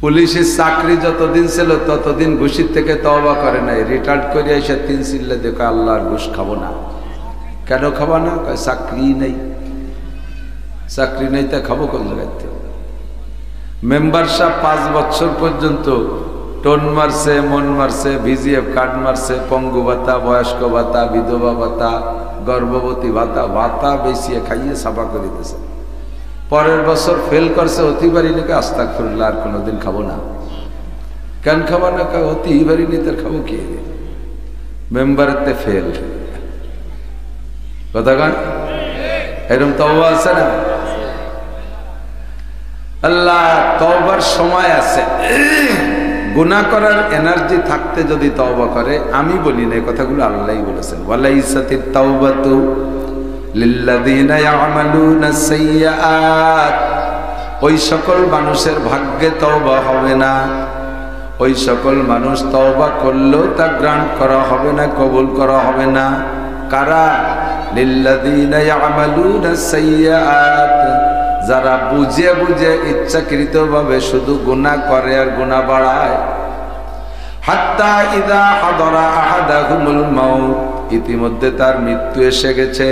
পুলিশের চাকরি যতদিন ছিল ততদিন ঘুষির থেকে তওবা করে নাই, রিটায়ার্ড করে এসে 3 চিল্লে দেখো আল্লাহর ঘুষ খাবো না। কেন খাবো না? চাকরি নেই। চাকরি নেই তা খাবো কোন জায়গাতে? মেম্বার সাহেব 5 বছর পর্যন্ত টোন মারছে, মন মারছে, ভিজিএফ কার্ড মারছে, পঙ্গু ভাতা, বয়স্ক ভাতা, বিধবা ভাতা, গর্ভবতী ভাতা, ভাতা বেশিয়ে খাইয়ে সাফা করে দিয়েছে। পরের বছর ফেল করছে, অতি বাড়িনি, আস্তাগফিরুল্লাহ, আর কোনোদিন খাবো না। কেন খাবো না? অতি বাড়িনি, তার খাবো কি? মেম্বারেতে ফেল। কথা কন, এরকম তওবা আছে না? আল্লাহ তওবার সময় আছে। গুনাহ করার এনার্জি থাকতে যদি তওবা করে, আমি বলি না, এই কথাগুলো আল্লাহই বলেছেন। ওয়ালাইসাতিত তাওবাতু লিল্লাযিনা ইয়ামালুনা সাইয়্যাত, ওই সকল মানুষের ভাগ্যে তওবা হবে না। ওই সকল মানুষ তওবা করলেও তা গ্রান্ট করা হবে না, কবুল করা হবে না। কারা? লিল্লাযিনা ইয়ামালুনা সাইয়্যাত, যারা বুঝে বুঝে ইচ্ছাকৃতভাবে শুধু গুনাহ করে আর গুনাহ বাড়ায়। হাত্তা ইযা হাদারা আহাদাহুমুল মাউত, ইতিমধ্যে তার মৃত্যু এসে গেছে।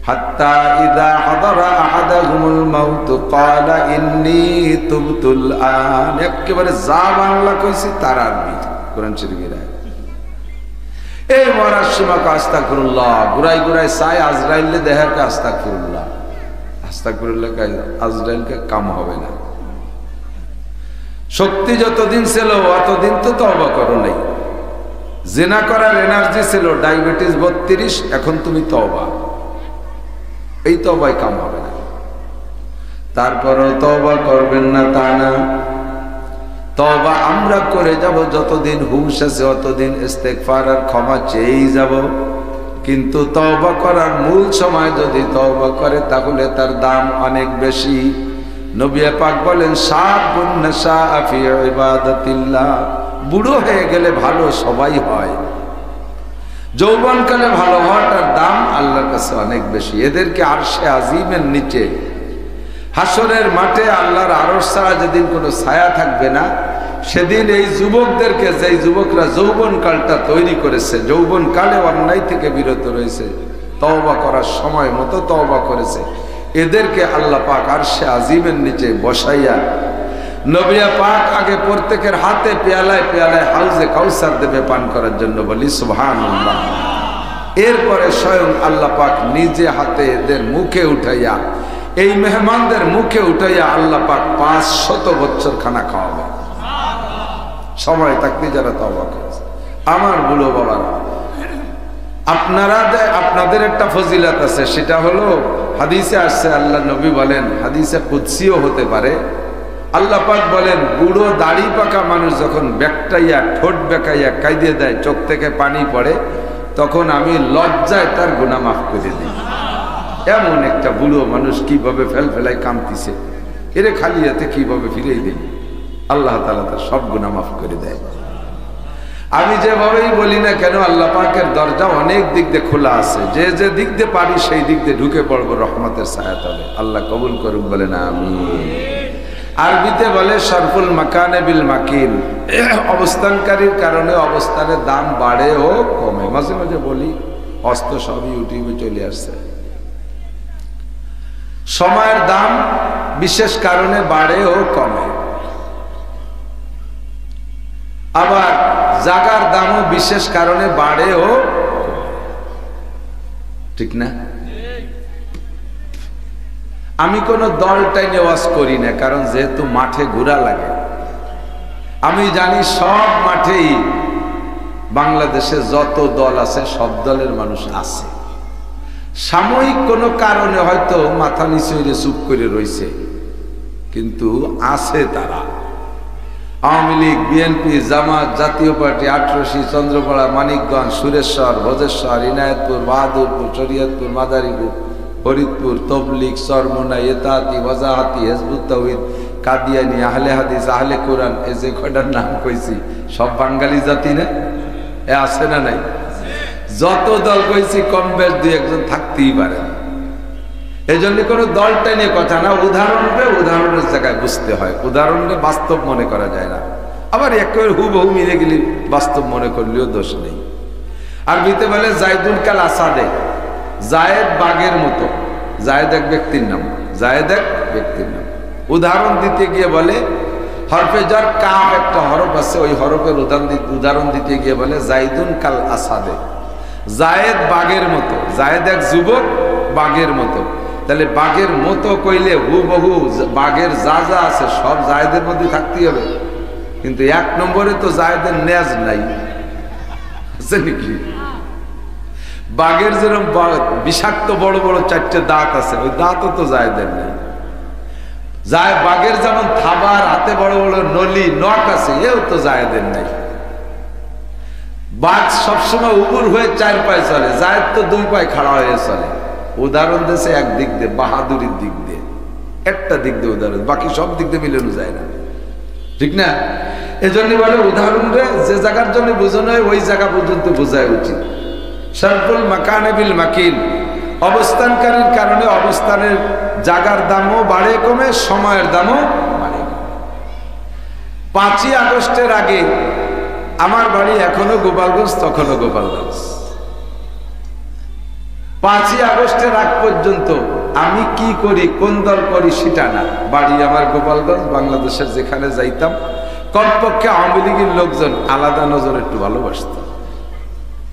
হাত্তা ইযা হাদারা আহাদাহুমুল মাউত ক্বালা ইন্নী তুবতুল আন, একেবারে যা বাংলা কইছি তার আরবি কোরআন শরীফের আয়াত। এই মরার সময় আস্তাগফিরুল্লাহ, গুরাই গুরাই চাই আজরাইলে দেহের কা আস্তাগফিরুল্লাহ, আস্তাগফিরুল্লাহ কা আজরাইলকে কাম হবে না। শক্তি যতদিন ছিল অতদিন তো তওবা করো নাই। জিনা করার এনার্জি ছিল, ডায়াবেটিস 32, এখন তুমি তওবা, এই তওবায় কাম হবে না। তারপরও তওবা করবেন না তা না, তওবা আমরা করে যাব যতদিন হুঁশ আছে, অতদিন ইস্তেগফার আর ক্ষমা চেয়েই যাব। কিন্তু তওবা করার মূল সময় যদি তওবা করে, তাহলে তার দাম অনেক বেশি। নবী পাক বলেন, শাবুন নাশা ফি ইবাদাতিল্লাহ, বুড়ো হয়ে গেলে ভালো সবাই হয়, যৌবনকালে ভালো হওয়াটার দাম আল্লাহর কাছে অনেক বেশি। এদেরকে আরশে আজিমের নিচে হাসরের মাঠে আল্লাহর আরশ ছাড়া যেদিন কোনো ছায়া থাকবে না, সেদিন এই যুবকদেরকে, যেই যুবকরা যৌবনকালটা তৈরি করেছে, যৌবনকালে অন্যায় থেকে বিরত রয়েছে, তওবা করার সময় মতো তওবা করেছে, এদেরকে আল্লাহ পাক আরশে আজিমের নিচে বসাইয়া নবী পাক আগে প্রত্যেকের হাতে পেয়ালায় পেয়ালায় হাউজে কাউসার দেবে পান করার জন্য। বলি সুবহানাল্লাহ। এরপরে স্বয়ং আল্লাহ পাক নিজে হাতে এদের মুখে উঠাইয়া, এই মেহমানদের মুখে উঠাইয়া আল্লাহ পাক 500 বছর খানা খাওয়াবে, সময় থাকতে যারা তওবা করেছে। আমার বুলো বাবারা, আপনাদের একটা ফজিলত আছে, সেটা হলো হাদিসে আসছে, আল্লাহ নবী বলেন, হাদিসে কুদসিও হতে পারে, আল্লাহ পাক বলেন, বুড়ো দাড়ি পাকা মানুষ যখন বেকটাইয়া ঠোঁট বেকাইয়া কাইদে দেয়, চোখ থেকে পানি পড়ে, তখন আমি লজ্জায় তার গুনাহ মাফ করে দিই। এমন একটা বুড়ো মানুষ কিভাবে ফেলফেলায় কামতিছে, এরে খালি হাতে কিভাবে ফিরিয়ে দিই, আল্লাহ তাআলা তার সব গুনাহ মাফ করে দেয়। আমি যেভাবেই বলি না কেন, আল্লাহ পাকের দরজা অনেক দিক দিয়ে খোলা আছে, যে যে দিক দিয়ে পারি সেই দিক দিয়ে ঢুকে পড়বো রহমতের ছায়াতলে। আল্লাহ কবুল করুক, বলে না আমিন। আরবিতে বলে শরফুল মাকানে বিল মাকিন, অবস্থানকারীর কারণে অবস্থানের দাম বাড়ে ও কমে। মাঝে মাঝে বলি, অস্ত সব ইউটিউবে চলে আসছে। সময়ের দাম বিশেষ কারণে বাড়ে ও কমে, আবার জাগার দামও বিশেষ কারণে বাড়ে ও কমে, ঠিক না? আমি কোনো দলটাই নেওয়াজ করি না, কারণ যেহেতু মাঠে ঘোরা লাগে। আমি জানি সব মাঠেই বাংলাদেশে যত দল আছে সব দলের মানুষ আছে। সাময়িক কোনো কারণে হয়তো মাথা নিচু হয়ে চুপ করে রয়েছে, কিন্তু আছে তারা। আওয়ামী লীগ, বিএনপি, জামাত, জাতীয় পার্টি, আটরশি, চন্দ্রপাড়া, মানিকগঞ্জ, সুরেশ্বর, ভোজেশ্বর, ইনায়েতপুর, বাহাদুরপুর, শরীয়তপুর, মাদারীপুর, ফরিদপুর, তবলিগ, চরমোনাই, এতাহাতি, ওয়াজাহাতি, হিজবুত তাওহীদ, কাদিয়ানি, আহলে হাদিস, আহলে কোরআন, এই যে কয়টার নাম কইছি সব বাঙালি জাতি না? এ আছে না নাই? যত দল কইছি কম বেশ দুই একজন থাকতেই পারে। এই জন্য কোনো দলটা নিয়ে কথা না, উদাহরণের জায়গায় বুঝতে হয়, উদাহরণে বাস্তব মনে করা যায় না। আবার একেবারে হুবহু মিলে গেলে বাস্তব মনে করলেও দোষ নেই। আরবিতে বলে জায়দুল কাল আসাদে, জায়েদ বাঘের মতো। জায়েদ এক ব্যক্তির নাম, জায়েদ এক ব্যক্তির নাম। উদাহরণ দিতে গিয়ে বলে হরফে জার কাফ একটা হরফ আছে, ওই হরফের উদাহরণ দিতে গিয়ে বলে জাইদুন কাল আসাদে, জায়েদ বাঘের মতো। জায়েদ এক যুবক বাঘের মতো। তাহলে বাঘের মতো কইলে হুবহু বাঘের যা যা আছে সব জায়েদের মধ্যে থাকতেই হবে। কিন্তু এক নম্বরে তো জায়েদের নেজ নাই, আছে নাকি? বাঘের যেরকম বিষাক্ত বড় বড় 4টে দাঁত আছে, ওই দাঁতও তো জায়েদের নাই। যায় বাঘের যেমন থাবার হাতে বড় বড় নলি নখ আছে, এও তো জায়েদের নাই। বাঘ সবসময় উবুর হয়ে 4 পায়ে চলে, জায়েদ তো 2 পায়ে খাড়া হয়ে চলে। উদাহরণ দিয়েছে এক দিক দিয়ে, বাহাদুরির দিক দিয়ে, একটা দিক দিয়ে উদাহরণ, বাকি সব দিক দিয়ে মিলানো যায় না, ঠিক না? এজন্য বলে উদাহরণ যে জায়গার জন্য বোঝানো হয় ওই জায়গা পর্যন্ত বোঝায় উচিত। শারফুল মাকানে বিল মাকিন, অবস্থানকারীর কারণে অবস্থানের জায়গার দামও বাড়ে কমে, সময়ের দামও বাড়ে। 5ই আগস্টের আগে আমার বাড়ি এখনো গোপালগঞ্জ, তখনও গোপালগঞ্জ। 5ই আগস্টের আগ পর্যন্ত আমি কি করি, কোন দল করি সেটা না, বাড়ি আমার গোপালগঞ্জ। বাংলাদেশের যেখানে যাইতাম কমপক্ষে আওয়ামী লীগের লোকজন আলাদা নজরে একটু ভালোবাসত।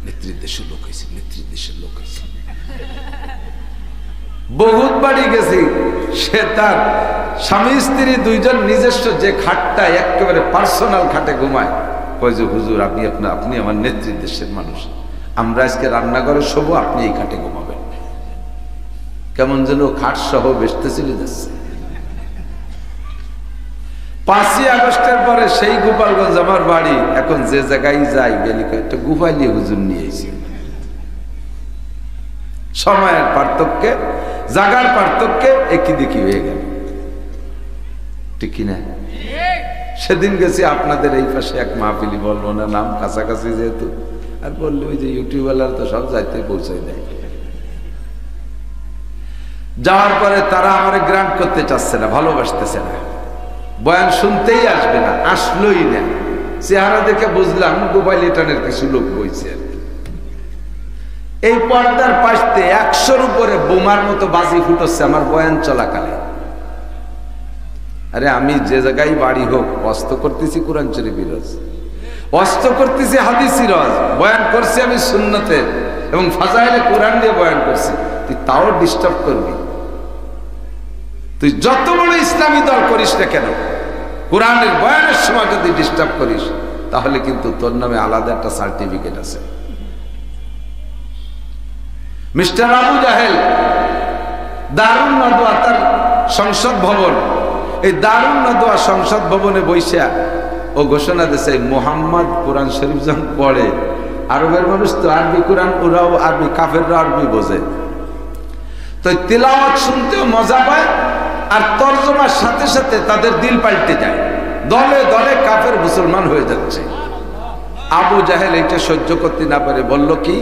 নেত্রীর দেশের লোক হয়েছে, নেত্রীর দেশের লোক হয়েছে। বহুত বাড়ি গেছি, সে তার স্বামী স্ত্রী 2 জন নিজস্ব যে খাটটা একেবারে পার্সোনাল খাটে ঘুমায়, কয় যে হুজুর আপনি আমার নেত্রীর দেশের মানুষ, আমরা আজকে রান্নাঘরে শোবো, আপনি এই খাটে ঘুমাবেন। কেমন যেন খাট সহ বেসতে চলে যাচ্ছে। 5ই আগস্টের পরে সেই গোপালগঞ্জ আমার বাড়ি। এখন যে জায়গায় যাই গেলি একটা গুফাইলি হুজুর নিয়ে এসেছি। সময়ের পার্থক্যে, জায়গার পার্থক্যে একই দিকই হয়ে গেল, ঠিক কিনা? সেদিন গেছি আপনাদের এই পাশে এক মাহফিলি, বলবো না নাম, কাছাকাছি যেহেতু, আর বললে ওই যে ইউটিউবওয়ালার তো সব যাইতে পৌঁছাই দেয়। যাওয়ার পরে তারা আমার গ্রান্ট করতে চাচ্ছে না, ভালোবাসতেছে না, বয়ান শুনতেই আসবে না, আসলোই না। চেহারা দেখে বুঝলাম গোপাইলি টানের কিছু লোক বইছে। এই পর্দার পাশে 100-র উপরে বোমার মতো বাজি ফুটছে আমার বয়ান চলাকালে। আরে আমি যে জায়গায় বাড়ি হোক, অস্ত করতেছি কোরআন শরীফের রজ, অস্ত করতেছি হাদিসের রজ, বয়ান করছি আমি সুন্নতের এবং ফাজাইলে কোরআন দিয়ে বয়ান করছি। তুই তাও ডিস্টার্ব করবি? তুই যত বড় ইসলামী দল করিস না কেন, কোরআনের বয়ানের সময় যদি ডিস্টার্ব করিস, তাহলে কিন্তু তোর নামে আলাদা একটা সার্টিফিকেট আছে। মিস্টার আবু জাহেল দারুন নাদওয়া, তার সংসদ ভবন, এই দারুন নাদওয়া সংসদ ভবনে বৈশা ও ঘোষণা দিয়েছে মোহাম্মদ কোরআন শরীফ যখন পড়ে, আরবের মানুষ তো আরবি কোরআন, ওরাও আরবি, কাফেররা আরবি বোঝে, তো তিলাওয়াত শুনতেও মজা পায়, আর তরজমার সাথে সাথে তাদের দিল পাল্টে যায়, দলে দলে কাফের মুসলমান হয়ে যাচ্ছে। আবু জাহেল এটা সহ্য করতে না পারে বলল কি,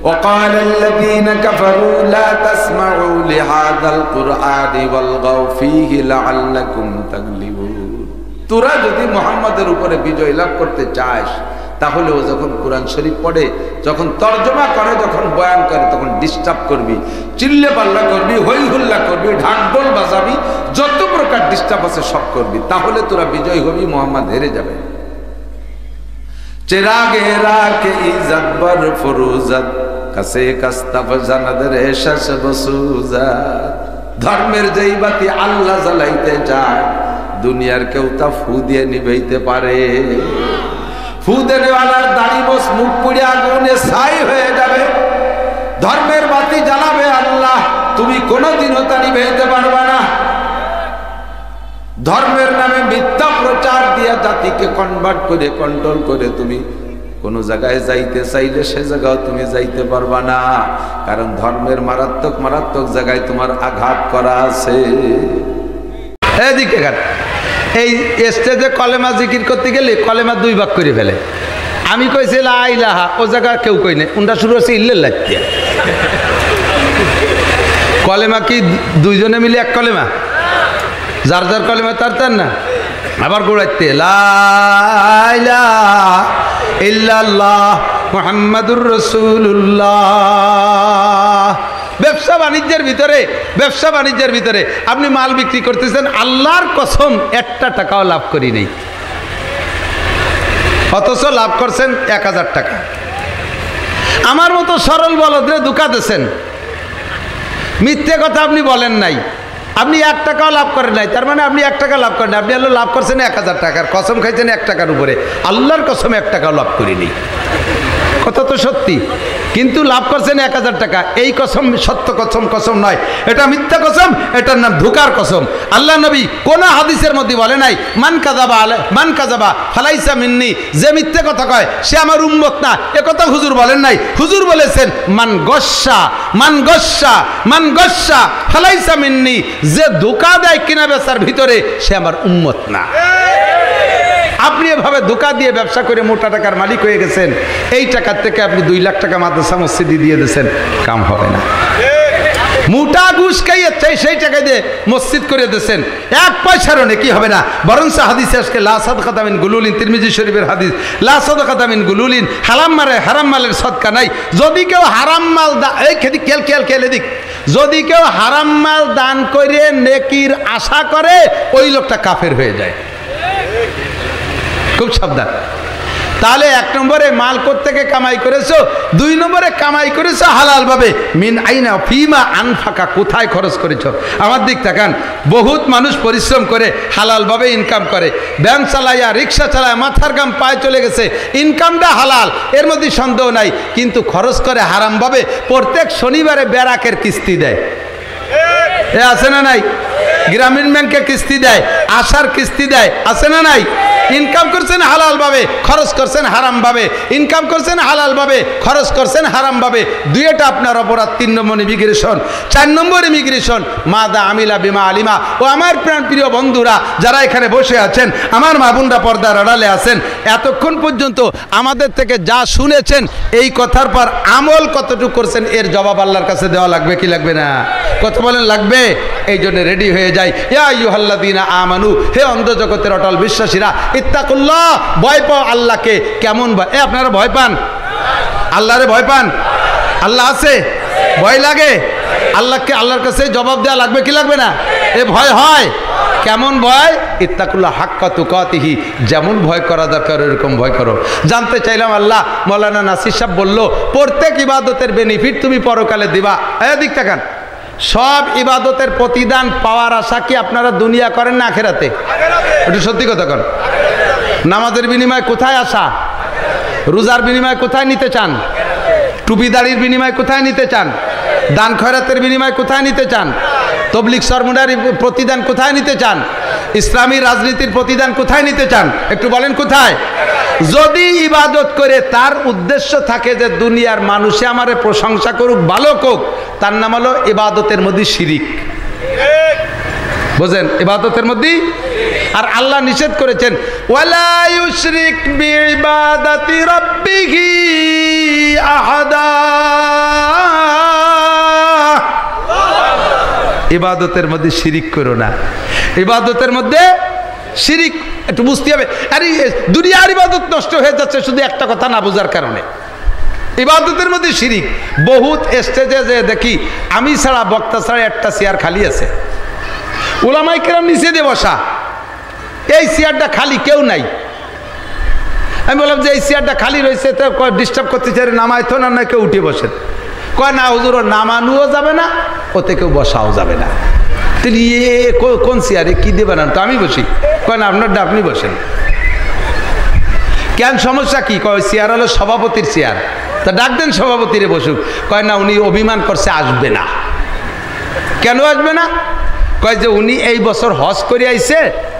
وقال الذين كفروا لا تسمعوا لهذا القرآن والغوا فيه لعلكم تغلبون। তোরা যদি মুহাম্মাদের উপরে বিজয় লাভ করতে চাস, তাহলে ও যখন কোরআন শরীফ পড়ে, যখন তরজমা করে, যখন বয়ান করে, তখন ডিস্টার্ব করবি, চিল্লে পাল্লা করবি, হই হুল্লা করবি, ঢাকঢোল বাজাবি, যত প্রকার ডিস্টার্ব আছে সব করবি, তাহলে তোরা বিজয় হবি, মুহাম্মদ হেরে যাবে। চিরাগে রাকে ইজ্জত বর ফুরুজত কাছে কাস্তাফ জানাদ রে শাস বসুজাত। ধর্মের যেই বাতি আল্লাহ জ্বালাইতে চায়, দুনিয়ার কেউ তা ফু দিয়ে নিভাইতে পারে। ফু দেওয়ালার দাড়ি বস মুখ পুড়ে আগুনে ছাই হয়ে যাবে। ধর্মের বাতি জ্বালাবে আল্লাহ, তুমি কোনোদিনও তা নিভাইতে পারবে না। ধর্মের নামে মিথ্যা প্রচার দিয়ে জাতিকে কনভার্ট করে, কন্ট্রোল করে তুমি কোন জায়গায় যাইতে চাইলে সে জায়গাও তুমি যাইতে পারবা না, কারণ ধর্মের মারাত্মক মারাত্মক জায়গায় তোমার আঘাত করা আছে। এদিকে এই স্টেজে কলেমা জিকির করতে গেলে কলেমা 2 ভাগ করে ফেলে। আমি কইছি লা ইলাহা, ও জায়গা কেউ কই নাই, উনটা শুরু হচ্ছে ইল্লাল্লাহ। কলেমা কি দুইজনে মিলে এক কলেমা? যার যার কলেমা তার তার না, আবার গোড়াইতে লা ইলাহা ইল্লাল্লাহ মুহাম্মাদুর রাসূলুল্লাহ। ব্যবসা বাণিজ্যের ভিতরে আপনি মাল বিক্রি করতেছেন, আল্লাহর কসম একটা টাকাও লাভ করি নেই, অথচ লাভ করছেন 1000 টাকা। আমার মতো সরল বলদরে ধোঁকা দিয়েছেন, মিথ্যে কথা আপনি বলেন নাই, আপনি 1 টাকাও লাভ করেন নাই, তার মানে আপনি 1 টাকা লাভ করেন, আপনি আল্লাহ লাভ করছেন 1000 টাকার, কসম খাইছেন 1 টাকার উপরে, আল্লাহর কসম 1 টাকাও লাভ করিনি। কথা তো সত্যি, কিন্তু লাভ করছেন 1000 টাকা। এই কসম সত্য কসম নয়, এটা মিথ্যা কসম, এটার নাম ধোঁকার কসম। আল্লাহ নবী কোন হাদিসের মধ্যে বলে নাই মান কাযাবা ফালাইসা মিন্নি, যে মিথ্যে কথা কয় সে আমার উম্মত না, এ কথা হুজুর বলেন নাই। হুজুর বলেছেন মান গস্সা ফালাইসা মিন্নি, যে ধোঁকা দেয় কিনা বেচার ভিতরে সে আমার উম্মত না। আপনি এভাবে ধোঁকা দিয়ে ব্যবসা করে মোটা টাকার মালিক হয়ে গেছেন, এই টাকার থেকে আপনি 2 লাখ টাকা মাদ্রাসা মসজিদে দিয়ে দিয়েছেন, কাম হবে না। মোটা ঘুষ খাইয়ে সেই টাকা দিয়ে মসজিদ করে দিয়েছেন, 1 পয়সারও নেকি হবে না। বরঞ্চ হাদিসে আজকে লা সাদকাতা মিন গুলুলিন, তিরমিজি শরীফের হাদিস, লা সাদকাতা মিন গুলুলিন, হারাম মালের সদকা নাই। যদি কেউ হারাম মাল যদি কেউ হারাম মাল দান করে নেকির আশা করে, ওই লোকটা কাফের হয়ে যায়। খুব সাবধান। তাহলে 1 নম্বরে মাল কোত্থেকে কামাই করেছো, 2 নম্বরে কামাই করেছো হালাল ভাবে, মিন আইনা ফিমা আনফাকা, কোথায় খরচ করেছো। আমার দিক তাকান, বহুত মানুষ পরিশ্রম করে হালাল ভাবে ইনকাম করে, ভ্যান চালায়া রিক্সা চালায়, মাথার গাম পায়ে চলে গেছে, ইনকামটা হালাল, এর মধ্যে সন্দেহ নাই, কিন্তু খরচ করে হারাম ভাবে। প্রত্যেক শনিবারে ব্যারাকের কিস্তি দেয়, এ আছে না নাই? গ্রামীণ ব্যাংকে কিস্তি দেয়, আশার কিস্তি দেয়, আছে না নাই? ইনকাম করছেন হালাল ভাবে, খরচ করছেন হারাম ভাবে, ইনকাম করছেন হালাল ভাবে, খরচ করছেন হারাম ভাবে। দুইটা আপনার অপরাধ। 3 নম্বর ইমিগ্রেশন। 4 নম্বর ইমিগ্রেশন মাদা আমিলা বিমা আলিমা। ও আমার প্রিয় বন্ধুরা যারা এখানে বসে আছেন, আমার মা বোনরা পর্দার আড়ালে আছেন, এতক্ষণ পর্যন্ত আমাদের থেকে যা শুনেছেন, এই কথার পর আমল কতটুকু করছেন, এর জবাব আল্লাহর কাছে দেওয়া লাগবে কি লাগবে না? কত বলেন লাগবে? এই জন্য রেডি হয়ে যায়। ইয়া আইয়ুহাল্লাযীনা আমানু, হে অন্ধ জগতের অটল বিশ্বাসীরা, ইত্তাকুল্লাহ, ভয় পাও আল্লাহকে। কেমন ভয়? আপনারা ভয় পান? আল্লাহরে ভয় পান? আল্লাহ আছে, ভয় লাগে আল্লাহকে, আল্লাহর কাছে জবাব দেওয়া লাগবে কি লাগবে না? এ ভয় হয়। কেমন ভয়? ইত্তাকুল্লাহ হাক্কা তুকাতিহি, যেমন ভয় করা দরকার এরকম ভয় করো। জানতে চাইলাম আল্লাহ, মৌলানা নাসির সাহেব বলল প্রত্যেক ইবাদতের বেনিফিট তুমি পরকালে দিবা। এদিক তাকান, সব ইবাদতের প্রতিদান পাওয়ার আশা কি আপনারা দুনিয়া করেন না আখেরাতে? একটু সত্যি কথা কন। নামাজের বিনিময়ে কোথায় আশা? রোজার বিনিময়ে কোথায় নিতে চান? টুপি দাড়ির বিনিময়ে কোথায় নিতে চান? দান খয়রাতের বিনিময়ে কোথায় নিতে চান? তবলিগ সরমুনার প্রতিদান কোথায় নিতে চান? ইসলামী রাজনীতির প্রতিদান কোথায় নিতে চান? একটু বলেন কোথায়? যদি ইবাদত করে তার উদ্দেশ্য থাকে যে দুনিয়ার মানুষে আমারে প্রশংসা করুক, ভালো কোক, তার নাম হলো ইবাদতের মধ্যে শিরিক। বুঝেন? ইবাদতের মধ্যে। আর আল্লাহ নিষেধ করেছেন ওয়ালা ইউশরিক বিইবাদাতি রাব্বিহি আহাদা, ইবাদতের মধ্যে শিরিক করো না। ইবাদতের মধ্যে শিরিক একটু বুঝতে হবে। আরে দুনিয়ার ইবাদত নষ্ট হয়ে যাচ্ছে শুধু একটা কথা না বোঝার কারণে। ইবাদতের মধ্যে শিরিক। বহুত স্টেজে যে দেখি আমি ছাড়া, বক্তা ছাড়া একটা চেয়ার খালি আছে, উলামায়ে কেরাম নিচে দিয়ে বসা, এই চেয়ারটা খালি, কেউ নাই। আমি বললাম যে এই চেয়ারটা খালি রয়েছে, তো ডিস্টার্ব করতে চাই, নামায় তো না, কেউ উঠে বসে। কয় না হুজুর, নামানোও যাবে না, ওতে কেউ বসাও যাবে না। তিনি কোন চেয়ারে কি দেবেন? তো আমি বসি। কয় না আপনারটা আপনি বসেন। কেন, সমস্যা কি? কয় চেয়ার হলো সভাপতির চেয়ার, তা ডাক দেন সভাপতিরে বসুক। কয় না উনি অভিমান করছে, আসবে না। কেন আসবে না? কয় যে উনি এই বছর হজ করে আইছে,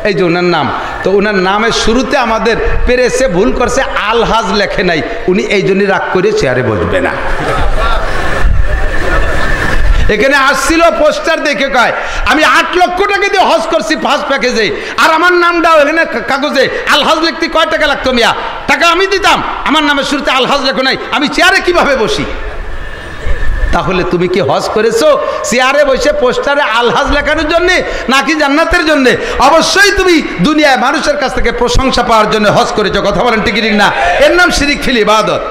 এই যে ওনার নাম, তো ওনার নামের শুরুতে আমাদের পেরেছে ভুল করছে, আলহাজ লেখে নাই, উনি এই জন্যই রাগ করে চেয়ারে বসবে না। এখানে আসছিল পোস্টার দেখে, কয় আমি 8 লক্ষ টাকা দিয়ে হজ করছি ফার্স্ট প্যাকেজে, আর আমার নামটাও এখানে কাগজে আলহাজ লিখতে কয় টাকা লাগতো মিয়া? টাকা আমি দিতাম, আমার নামের শুরুতে আলহাজ লেখো নাই, আমি চেয়ারে কিভাবে বসি? তাহলে তুমি কি হজ করেছো চেয়ারে বসে পোস্টারে আলহাজ লেখানোর জন্য নাকি জান্নাতের জন্য? অবশ্যই তুমি দুনিয়ায় মানুষের কাছ থেকে প্রশংসা পাওয়ার জন্য হজ করেছো। কথা বলেন ঠিক না? এর নাম শিরিক ফিল ইবাদত।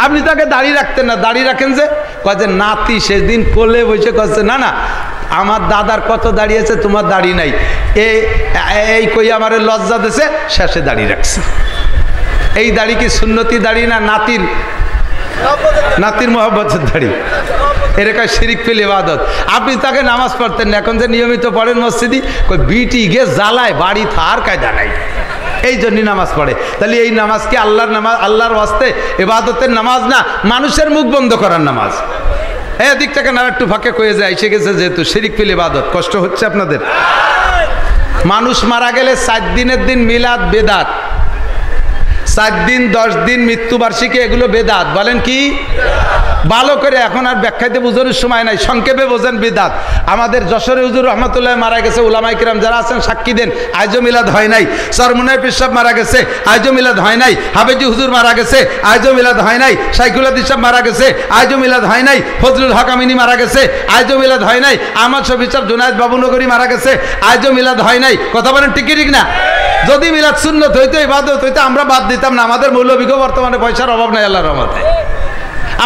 আপনি তাকে দাঁড়িয়ে রাখতেন না, দাঁড়িয়ে রাখেন যে কয় যে নাতি সেদিন কোলে বসে করছে, না না আমার দাদার কত দাঁড়িয়েছে তোমার দাঁড়িয়ে নাই, এই কই আমার লজ্জা দেশে শেষে দাঁড়িয়ে রাখছে। এই দাড়ি কি সুন্নতি দাড়ি না নাতির মহব্বতের দাড়ি? এরকম শিরিক ফিল ইবাদত। আপনি তাকে নামাজ পড়তেন না, এখন যে নিয়মিত পড়েন মসজিদে, কই বিটি গে জ্বালায় বাড়ি থার কায়দা নাই, এই জন্যই নামাজ পড়ে। তাহলে এই নামাজ কি আল্লাহর নামাজ, আল্লাহর ওয়াস্তে ইবাদতের নামাজ না মানুষের মুখ বন্ধ করার নামাজ? এই দিক থেকে না একটু ফাঁকে কয়ে যায় এসে গেছে যেহেতু শিরিক ফিল ইবাদত। কষ্ট হচ্ছে আপনাদের? মানুষ মারা গেলে 4 দিনের দিন মিলাদ বেদাত, 4 দিন 10 দিন মৃত্যুবার্ষিকী এগুলো বেদাত। বলেন কি? ভালো করে এখন আর ব্যাখ্যাতে বোঝানোর সময় নাই, সংক্ষেপে বোঝেন বিদাত। আমাদের যশোরে হুজুর রহমতুল্লাহ মারা গেছে, উলামায়ে কিরাম যারা আছেন সাক্ষী দেন, আজও মিলাদ হয় নাই। চরমুনাই পিসাব মারা গেছে, আজও মিলাদ হয় নাই। হাফেজি হুজুর মারা গেছে, আজও মিলাদ হয় নাই। শাইখুল হাদিস সাহেব মারা গেছে, আজও মিলাদ হয় নাই। ফজলুল হক আমিনী মারা গেছে, আজও মিলাদ হয় নাই। আহমদ শফি সাহেব জুনায়েদ বাবুনগরী মারা গেছে, আজও মিলাদ হয় নাই। কথা বলেন ঠিক না? যদি মিলাদ সুন্নত হইতো, ইবাদত হইতো, আমরা বাদ দিতাম না। আমাদের মৌলবীকে বর্তমানে পয়সার অভাব নাই আল্লাহর রহমতে।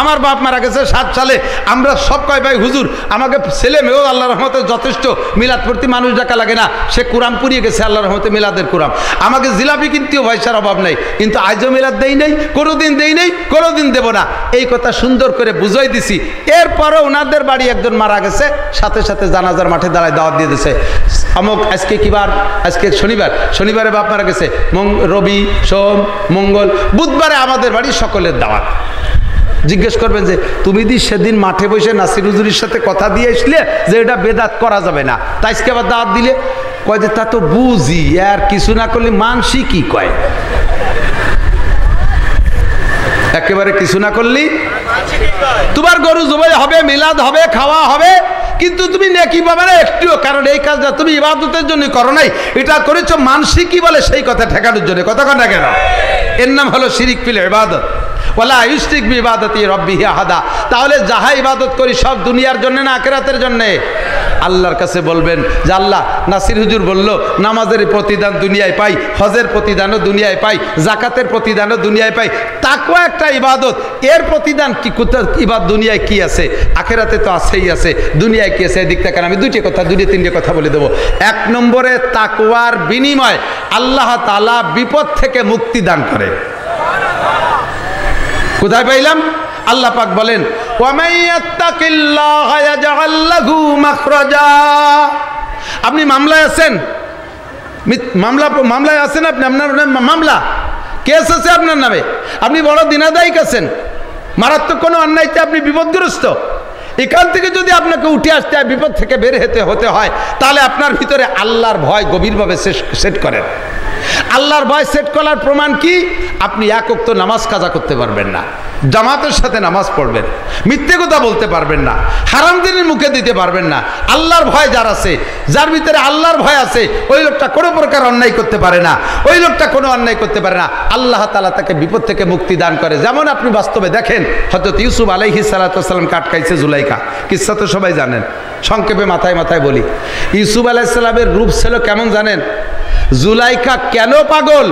আমার বাপ মারা গেছে 7 সালে, আমরা সব কয় ভাই হুজুর আমাকে ছেলে মেয়েও আল্লাহর রহমতে যথেষ্ট, মিলাদ পড়তে মানুষ ডাকা লাগে না, সে কোরআন পুড়িয়ে গেছে আল্লাহর রহমতে, মিলাদের কোরআন। আমাকে জিলাপি কিনতেও পয়সার অভাব নাই, কিন্তু আজও মিলাদ দেই নাই, কোনোদিন দেই নাই, কোনোদিন দেব না। এই কথা সুন্দর করে বুঝাই দিছি। এরপরও ওনাদের বাড়ি একজন মারা গেছে, সাথে সাথে জানাজার মাঠে দাঁড়ায় দাওয়াত দিয়ে দিয়েছে, অমুক আজকে কি বার, আজকে শনিবার, শনিবারে বাপ মারা গেছে, রবি সোম মঙ্গল বুধবারে আমাদের বাড়ি সকলের দাওয়াত। জিজ্ঞেস করবেন যে তুমি দি সেদিন মাঠে বসে নাসির হুজুরের সাথে কথা দিয়ে আসলে যে এটা বেদাত করা যাবে না, তাই আজকে আবার দাওয়াত দিলে? কয় যে তা তো বুঝি, আর কিছু না করলে মানসি কি কয়, একেবারে কিছু না করলি তোমার গরু জবাই হবে, মিলাদ হবে, খাওয়া হবে, কিন্তু তুমি নেকি পাবে না একটুও। কারণ এই কাজটা তুমি ইবাদতের জন্য করো নাই, এটা করেছো মানসি কি বলে সেই কথা ঠেকানোর জন্য। কথা কন না কেন? এর নাম হলো শিরিক ফিল ইবাদত। ওয়ালা ইউশরিক বিইবাদাতি রাব্বিহি আহাদা। তাহলে যাহা ইবাদত করি সব দুনিয়ার জন্য না আখিরাতের জন্য? আল্লাহর কাছে বলবেন যে আল্লাহ, নাসির হুজুর বলল নামাজের প্রতিদান দুনিয়ায় পাই, হজের প্রতিদানও দুনিয়ায় পাই, জাকাতের প্রতিদানও দুনিয়ায় পাই, তাকওয়া একটা ইবাদত, এর প্রতিদান কি ইবাদত দুনিয়ায় কি আছে? আখিরাতে তো আছেই আছে, দুনিয়ায় কি আছে? এদিক থেকে আমি 2-3টে কথা বলে দেবো। 1 নম্বরে তাকওয়ার বিনিময় আল্লাহ তাআলা বিপদ থেকে মুক্তি দান করে। কোথায় পাইলাম? আল্লাহ পাক বলেন ওয়ামাইয়াত্তাকিল্লাহা ইয়াজআল লাহু মাখরাজা। আপনি মামলায় আছেন, মামলায় আছেন, আপনি আপনার মামলা কেস আছে আপনার নামে, আপনি বড় দিনাদায়িক আছেন, মারাত্মক কোনো অন্যায়তে আপনি বিপদগ্রস্ত, এখান থেকে যদি আপনাকে উঠে আসতে হয়, বিপদ থেকে বের হতে হয়, তাহলে আপনার ভিতরে আল্লাহর ভয় গভীরভাবে সেট করেন। আল্লাহর ভয় সেট করার প্রমাণ কি? আপনি 1 ওয়াক্ত নামাজ কাজা করতে পারবেন না, জামাতের সাথে নামাজ পড়বেন, মিথ্যে কথা বলতে পারবেন না, হারাম জিনিস মুখে দিতে পারবেন না। আল্লাহর ভয় যার আছে, যার ভিতরে আল্লাহর ভয় আছে, ওই লোকটা কোনো প্রকার অন্যায় করতে পারে না, ওই লোকটা কোনো অন্যায় করতে পারে না। আল্লাহ তাআলা তাকে বিপদ থেকে মুক্তি দান করে। যেমন আপনি বাস্তবে দেখেন, হযরত ইউসুফ আলাইহিস সালাতু ওয়াস সালাম আটকাইছে জুলাইখা, কিসসা তো সবাই জানেন, সংক্ষেপে মাথায় বলি। ইউসুফ আলাইহিস সালামের রূপ ছিল কেমন জানেন? জুলাইখা কেন পাগল?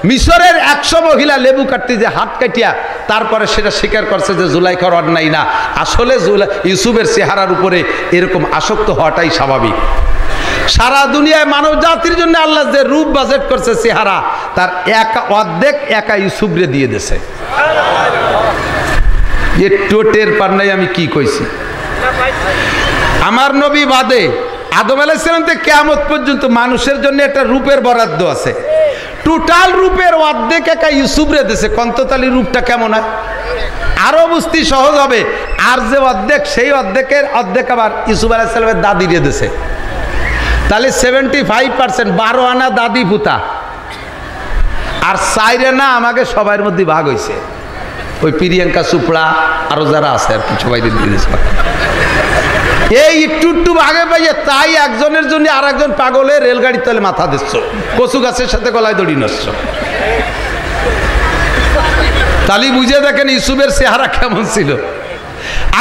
মিশরের 100 মহিলা লেবু কাটতে যে হাত কাটিয়া তারপরে সেটা স্বীকার করছে যে জুলাইখার অন্যায় না। আসলে ইউসুফের চেহারার উপরে এরকম আসক্ত হওয়াটাই স্বাভাবিক। সারা দুনিয়ায় মানব জাতির জন্য আল্লাহ যে রূপ বাজেট করছে চেহারা, তার অর্ধেক একা ইউসুফরে দিয়ে দিয়েছে। একটু টের পার নাই আমি কি কইছি। আমার নবী বাদে আদম আলাইহিস সালাম থেকে কিয়ামত পর্যন্ত মানুষের জন্য একটা রূপের বরাদ্দ আছে। টোটাল রূপের অর্ধেক একা ইউসুফরে দিয়েছে। কন্ততালি রূপটা কেমন হয় আরো বুঝতে সহজ হবে। আর যে অর্ধেক, সেই অর্ধেকের অর্ধেক আবার ইউসুফ আলাইহিস সালামের দাদি দিয়ে দিয়েছে। তাহলে 75% 12 আনা দাদি পুতা, আর 4 আনা আমাকে সবার মধ্যে ভাগ হয়েছে। ওই প্রিয়াঙ্কা চোপড়া আরো যারা আছে আর কি সবাই দিয়ে দিয়েছে। এই একটু ভাগে পাইয়ে তাই একজনের জন্য আর একজন পাগলে রেলগাড়ির তলে মাথা দিচ্ছ, কচু গাছের সাথে গলায় দড়ি নষ্ট। তালি বুঝে দেখেন ইউসুফের চেহারা কেমন ছিল।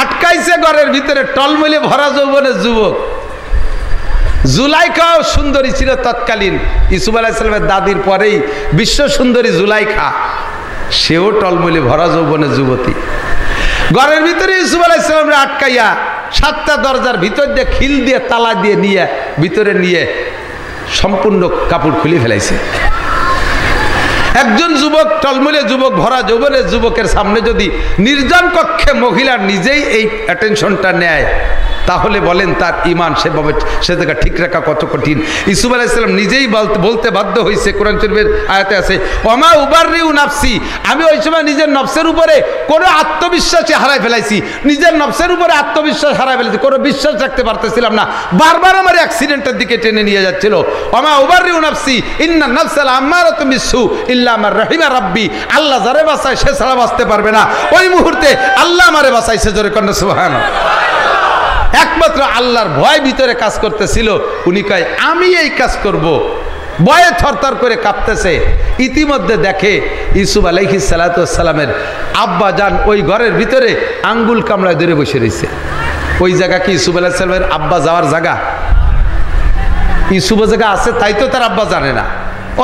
আটকাইছে ঘরের ভিতরে টলমলে ভরা যৌবনের যুবক। জুলাইখাও সুন্দরী ছিল তৎকালীন, ইউসুফ আলাইহিস সালামের দাদির পরেই বিশ্ব সুন্দরী জুলাইখা, সেও টলমলে ভরা যৌবনের যুবতী। ঘরের ভিতরে ইউসুফ আলাইহিস সালামকে আটকাইয়া 7টা দরজার ভিতর দিয়ে খিল দিয়ে তালা দিয়ে নিয়ে ভিতরে নিয়ে সম্পূর্ণ কাপড় খুলে ফেলাইছে। একজন যুবক, টলমলে যুবক, ভরা যৌবনের যুবকের সামনে যদি নির্জন কক্ষে মহিলা নিজেই এই অ্যাটেনশনটা নেয়, তাহলে বলেন তার ইমান সেভাবে সে জায়গা ঠিক রাখা কত কঠিন। ইউসুফ আলাইহিস সালাম নিজেই বলতে বাধ্য হয়েছে, কোরআন শরীফের আয়াতে আছে, ওমা উবাররিউ নাফসি, আমি ওই সময় নিজের নফসের উপরে কোনো আত্মবিশ্বাসই হারাই ফেলাইছি, নিজের নফসের উপরে আত্মবিশ্বাস হারাই ফেলেছি, কোনো বিশ্বাস রাখতে পারতেছিলাম না, বারবার আমার অ্যাক্সিডেন্টের দিকে টেনে নিয়ে যাচ্ছিল। ওমা উবাররিউ নাফসি ইন্না নাফসাল আম্মারাতুম বিসু ইল্লা মা রাহিমা রাব্বি, আল্লাহ যারে বাঁচায় সে ছাড়া বাঁচতে পারবে না। ওই মুহূর্তে আল্লাহ আমারে বাঁচাইছে, জোরে কন্যা সুবহানাল্লাহ। একমাত্র আল্লাহর ভয় ভিতরে কাজ করতেছিল। উনি কয় আমি এই কাজ করব, ভয়ে থরথর করে কাঁপতেছে। ইতিমধ্যে দেখে ইউসুফ আলাইহিস সালাতু ওয়াস সালামের আব্বা জান ওই ঘরের ভিতরে আঙ্গুল কামড়ায় ধরে বসে রয়েছে। ওই জায়গা কি ইউসুফ আলাইহিস সালামের আব্বা যাওয়ার জায়গা? ইউসুফের জায়গা আছে, তাই তো তার আব্বা জানে না।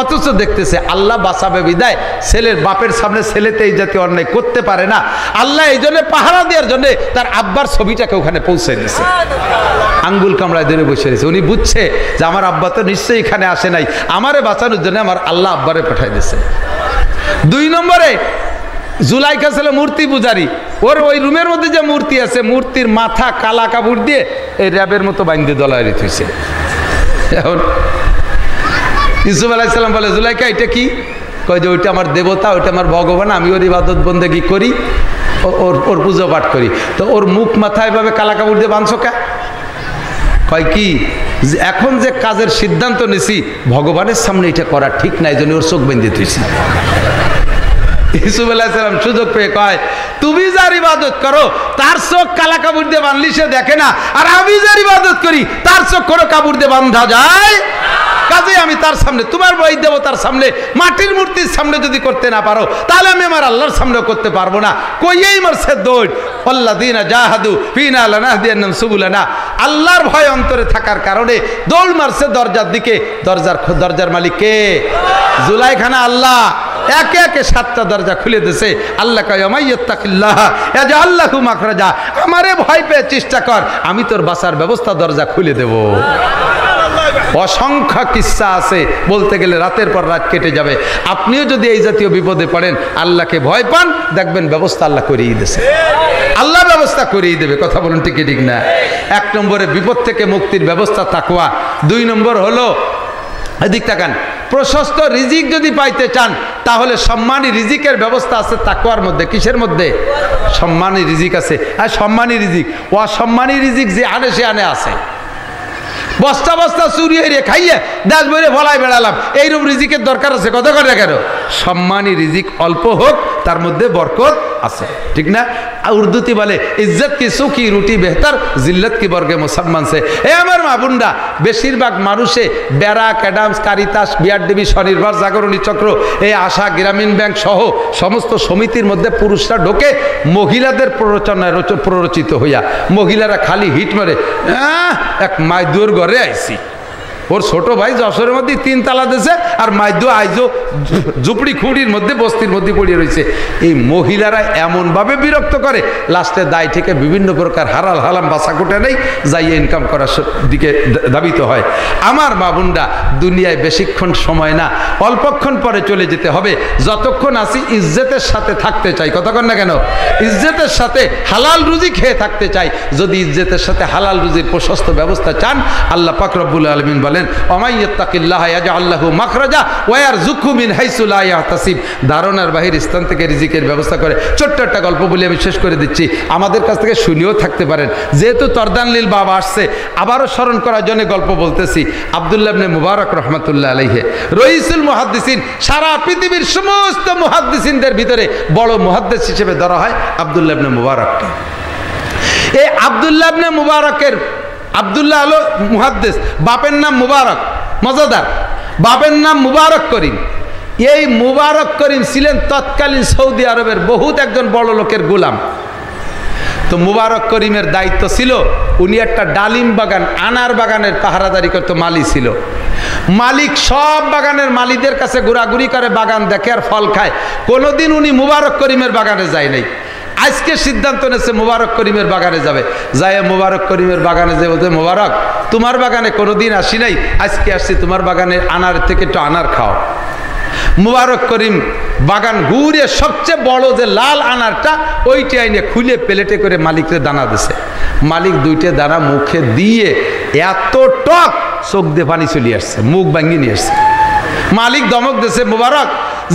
অথচ দেখতেছে আল্লাহ বাঁচাবে বিদায় ছেলের বাপের সামনে ছেলেতে এই জাতীয় অন্যায় করতে পারে না। আল্লাহ এই জন্য পাহারা দেওয়ার জন্য তার আব্বার ছবিটাকে ওখানে পৌঁছে দিয়েছে। আঙ্গুল কামড়ায় ধরে বসে রয়েছে। উনি বুঝছে যে আমার আব্বা তো নিশ্চয়ই এখানে আসে নাই, আমারে বাঁচানোর জন্য আমার আল্লাহ আব্বারে পাঠাই দিয়েছে। 2 নম্বরে জুলাইখা ছিল মূর্তি পূজারি। ওর ওই রুমের মধ্যে যে মূর্তি আছে, মূর্তির মাথা কালা কাপড় দিয়ে এই র্যাবের মতো বাইন্দে দলায় রেখেছে। এখন ইউসুফ আলাইহিস সালাম বলে, জুলাইখা এটা কি? কয় যে ওইটা আমার দেবতা, ওইটা আমার ভগবান, আমি ওর ইবাদত বন্দেগী করি, ওর পুজো পাঠ করি। তো ওর মুখ মাথা এভাবে কালা কাপড় দিয়ে বাঁধছো কে? কয় কি, এখন যে কাজের সিদ্ধান্ত নিছি ভগবানের সামনে এটা করা ঠিক না, এই জন্য ওর চোখ বেঁধে তুইছি। ইউসুফ আলাইহিস সালাম সুযোগ পেয়ে কয়, তুমি যার ইবাদত করো তার চোখ কালা কাপড় দিয়ে বাঁধলি সে দেখে না, আর আমি যার ইবাদত করি তার চোখ কোনো কাপড় দিয়ে বাঁধা যায়? কাজে আমি তার সামনে, তোমার বই দেবতার সামনে, মাটির মূর্তির সামনে যদি করতে না পারো, তাহলে আমি আমার আল্লাহর সামনেও করতে পারবো না। কইয়েই মারছে দৌড়, আল্লাযীনা জাহাদু ফিনা লানাহদিয়ান্নাহুম সুবুলানা। আল্লাহর ভয় অন্তরে থাকার কারণে দৌড় মারছে দরজার দিকে। দরজার মালিক কে? জুলাইখা না আল্লাহ। একে একে 7টা দরজা খুলে দিয়েছে। আল্লাহ কয় মাইয়াত্তাকিল্লাহ ইয়াজআল লাহু মাখরাজা, আমারে ভয় পেয়ে চেষ্টা কর, আমি তোর বাঁচার ব্যবস্থা দরজা খুলে দেব। অসংখ্য কিস্সা আছে, বলতে গেলে রাতের পর রাত কেটে যাবে। আপনিও যদি এই জাতীয় বিপদে পড়েন, আল্লাহকে ভয় পান, দেখবেন ব্যবস্থা আল্লাহ করিয়ে দিয়েছে, আল্লাহ ব্যবস্থা করিয়ে দেবে। কথা বলুন ঠিক ঠিক না? 1 নম্বরে বিপদ থেকে মুক্তির ব্যবস্থা তাকওয়া। 2 নম্বর হলো, এদিক তাকান, প্রশস্ত রিজিক যদি পাইতে চান তাহলে সম্মানী রিজিকের ব্যবস্থা আছে তাকওয়ার মধ্যে। কিসের মধ্যে? সম্মানী রিজিক আছে। আর সম্মানী রিজিক, অসম্মানী রিজিক যে আনে সে আনে আছে। বস্তা বস্তা চুরি হয়ে খাইয়ে দেশ বইরে ভলাই বেড়ালাম, এইরকম রিজিকের দরকার আছে? কত করে কেন? সম্মানী রিজিক অল্প হোক, তার মধ্যে বরকত আছে, ঠিক না? উর্দুতে বলে ইজ্জত কি সুখী রুটি বেহতর, জিল্লত কি বর্গে মুসলমান সে। এ আমার মা বোনরা, বেশিরভাগ মানুষে ব্যারাক, অ্যাডামস, কারিতাস, বিআরডিবি, স্বনির্ভর জাগরণী চক্র, এই আশা, গ্রামীণ ব্যাংক সহ সমস্ত সমিতির মধ্যে পুরুষরা ঢোকে মহিলাদের প্ররোচনায় প্ররোচিত হইয়া। মহিলারা খালি হিট মারে, এক মাইদুর ঘরে আইসি, ওর ছোট ভাই যশোরের মধ্যে 3 তালা দিয়েছে, আর মাইদু আইজো ঝুপড়ি খুঁড়ির মধ্যে বস্তির মধ্যে পড়িয়ে রয়েছে। এই মহিলারা এমনভাবে বিরক্ত করে, লাস্টে দায় থেকে বিভিন্ন প্রকার হারাল হালাম বাসাকুটা নেই, যাইয়ে ইনকাম করার দিকে ধাবিত হয়। আমার মা বোনরা, দুনিয়ায় বেশিক্ষণ সময় না, অল্পক্ষণ পরে চলে যেতে হবে। যতক্ষণ আসি ইজ্জতের সাথে থাকতে চাই। কতক্ষণ না কেন? ইজ্জতের সাথে হালাল রুজি খেয়ে থাকতে চাই। যদি ইজ্জতের সাথে হালাল রুজির প্রশস্ত ব্যবস্থা চান, আল্লাহ পাক রব্বুল আলামিন বলেন, ওমাইয়াত্তাকিল্লাহ ইয়াজআল লাহু মাখরাজা ওয়া ইয়ারযুকহু মিন হাইসু লা ইয়াহতাসিব। ধারণার বাহির স্থান থেকে রিজিকের ব্যবস্থা করে। ছোট্ট একটা গল্প বলে আমি শেষ করে দিচ্ছি, আমাদের কাছ থেকে শুনেও থাকতে পারেন। যেহেতু তরদানলিল বাবা আসছে, আবারও স্মরণ করার জন্য গল্প বলতেছি। আব্দুল্লাহ ইবনে মুবারক রাহমাতুল্লাহ আলাইহি, রইসুল মুহাদ্দিসিন, সারা পৃথিবীর সমস্ত মুহাদ্দিসিনদের ভিতরে বড় মুহাদ্দিস হিসেবে ধরা হয় আব্দুল্লাহ ইবনে মুবারককে। এই আব্দুল্লাহ ইবনে মুবারকের, আব্দুল্লাহ হলো মুহাদ্দিস, বাপের নাম মুবারক, মজাদার, বাপের নাম মুবারক করিম। এই মুবারক করিম ছিলেন তৎকালীন সৌদি আরবের বহুত একজন বড় লোকের গোলাম। তো মুবারক করিমের দায়িত্ব ছিল উনি একটা ডালিম বাগান আনার বাগানের পাহারাদারি করতো, মালি ছিল। মালিক সব বাগানের মালিকদের কাছে ঘোরাঘুরি করে, বাগান দেখে আর ফল খায়। কোনোদিন উনি মুবারক করিমের বাগানে যায় নাই। আজকে সিদ্ধান্ত নিয়েছে মুবারক করিমের বাগানে যাবে। যায় মুবারক করিমের বাগানে যে বলতে, মুবারক তোমার বাগানে কোনোদিন আসি নাই, আজকে আসছি তোমার বাগানে আনার থেকে একটু আনার খাও। মুবারক করিম বাগান ঘুরে সবচেয়ে বড় যে লাল আনারটা ওইটা আইনে খুলে প্লেটে করে মালিককে দানা দিছে। মালিক দুইটা দানা মুখে দিয়ে এত টক চোখ দিয়ে পানি চলে আসছে, মুখ ভাঙিয়ে নিয়ে আসছে। মালিক ধমক দিছে, মুবারক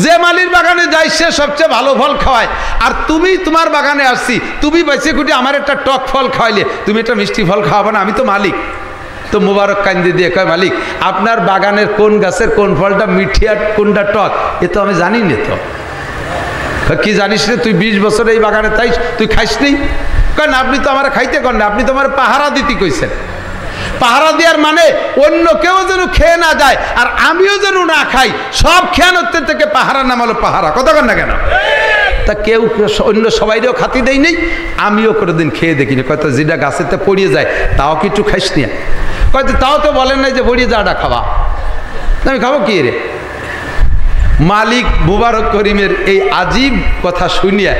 যে মালির বাগানে যাই সে সবচেয়ে ভালো ফল খাওয়ায়, আর তুমি তোমার বাগানে আসছি, তুমি বেঁচে খুঁটে আমার একটা টক ফল খাওয়াইলে তুমি একটা মিষ্টি ফল খাওয়াবে না, আমি তো মালিক। তো মুবারক কান্দি দিয়ে কয়, মালিক আপনার বাগানের কোন গাছের কোন ফলটা মিঠি আর কোনটা টক এ তো আমি জানি না। তো কি জানিস রে, তুই 20 বছর এই বাগানে তাই তুই খাইস নেই? কারণ আপনি তো আমার খাইতে কর না, আপনি তো আমার পাহারা দিতে কইছেন। পাহারা দেওয়ার মানে অন্য কেউ যেন খেয়ে না যায় আর আমিও যেন না খাই, সব খেয়ানত্বের থেকে পাহারা নাম হলো পাহারা। কথা কন না কেন? তা কেউ অন্য সবাইরেও খাতি দেয় নেই, আমিও কোনোদিন খেয়ে দেখিনি। কয়তো যেটা গাছেতে পড়িয়ে যায় তাও কি একটু খাইস নিয়ে? কয়তো তাও তো বলেন নাই যে পড়িয়ে যাওয়াটা খাওয়া, আমি খাবো কি রে? মালিক মুবারক করিমের এই আজীব কথা শুনিয়া